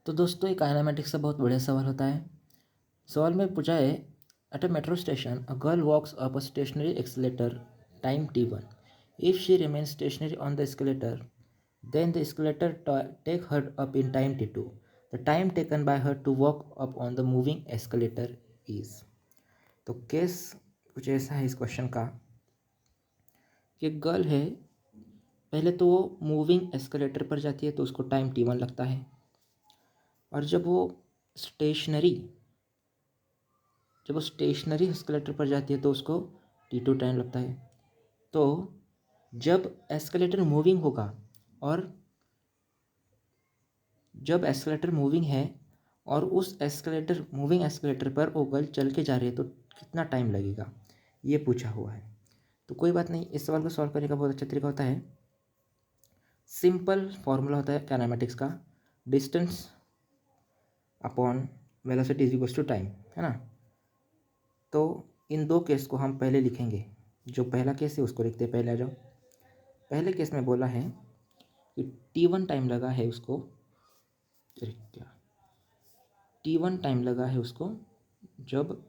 तो दोस्तों एक काइनेमेटिक्स का बहुत बढ़िया सवाल होता है। सवाल में पूछा है, at a metro station a girl walks up a stationary escalator time t1. If she remains stationary on the escalator, then the escalator take her up in time t2. The time taken by her to walk up on the moving escalator is. तो case कुछ ऐसा है इस question का कि girl है, पहले तो वो मूविंग एस्केलेटर पर जाती है तो उसको टाइम t1 लगता है, और स्टेशनरी जब वो स्टेशनरी एस्केलेटर पर जाती है तो उसको t2 टाइम लगता है। तो जब एस्केलेटर मूविंग होगा और जब एस्केलेटर मूविंग है और उस मूविंग एस्केलेटर पर वो गर्ल चल के जा रही है तो कितना टाइम लगेगा, ये पूछा हुआ है। तो कोई बात नहीं, इस सवाल को सॉल्व करने का बहुत अच्छा तरीका होता है। सिंपल फॉर्मूला होता है काइनेमेटिक्स का, distance upon velocity is equals to time, है ना। तो इन दो केस को हम पहले लिखेंगे। जो पहला केस है उसको लिखते हैं, पहले आ जाओ। पहले केस में बोला है कि t1 टाइम लगा है उसको, t1 टाइम लगा है उसको जब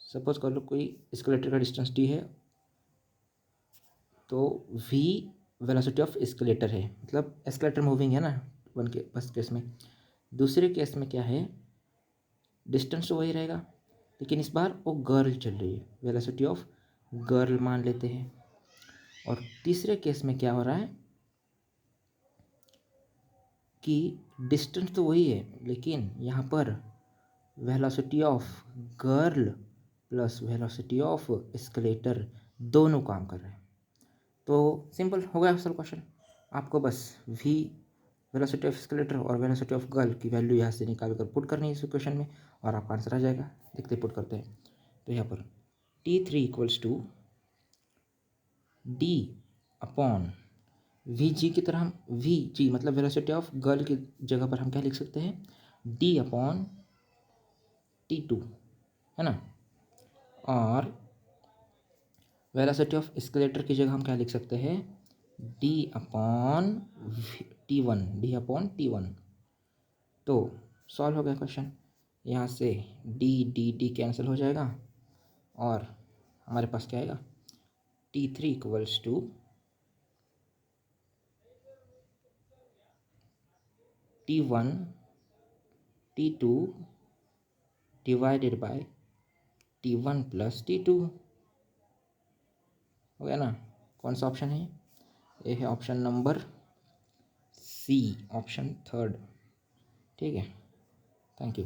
सपोज कर लो कोई एस्केलेटर का डिस्टेंस t है, तो v वेलोसिटी ऑफ एस्केलेटर है, मतलब एस्केलेटर मूविंग है ना वन के फर्स्ट केस में। दूसरे केस में क्या है, डिस्टेंस तो वही रहेगा लेकिन इस बार वो गर्ल चल रही है, वेलोसिटी ऑफ गर्ल मान लेते हैं। और तीसरे केस में क्या हो रहा है कि डिस्टेंस तो वही है लेकिन यहाँ पर velocity of girl plus velocity of escalator दोनों काम कर रहे हैं। तो सिंपल हो गया असल क्वेश्चन। आपको बस v वेलोसिटी ऑफ एस्केलेटर और वेलोसिटी ऑफ गर्ल की वैल्यू यहाँ से निकाल कर पुट करनी है इस क्वेश्चन में और आपका आंसर आ जाएगा। देखते पुट करते हैं। तो यहाँ पर t3 equals to D upon V G की तरह हम वी जी मतलब वेलोसिटी ऑफ गर्ल की जगह पर हम क्या लिख सकते हैं, डी अपॉन t2, है ना। और वेलोसिटी ऑफ एस्केलेटर की जगह हम क्या लिख सकते हैं, डी अपॉन टी वन। तो सॉल्व हो गया क्वेश्चन। यहाँ से डी कैंसिल हो जाएगा और हमारे पास क्या आएगा, t3 equals to t1 t2 divided by t1 plus t2। हो गया ना। कौन सा ऑप्शन है, ये है option number C, option third. ठीक है, थैंक यू।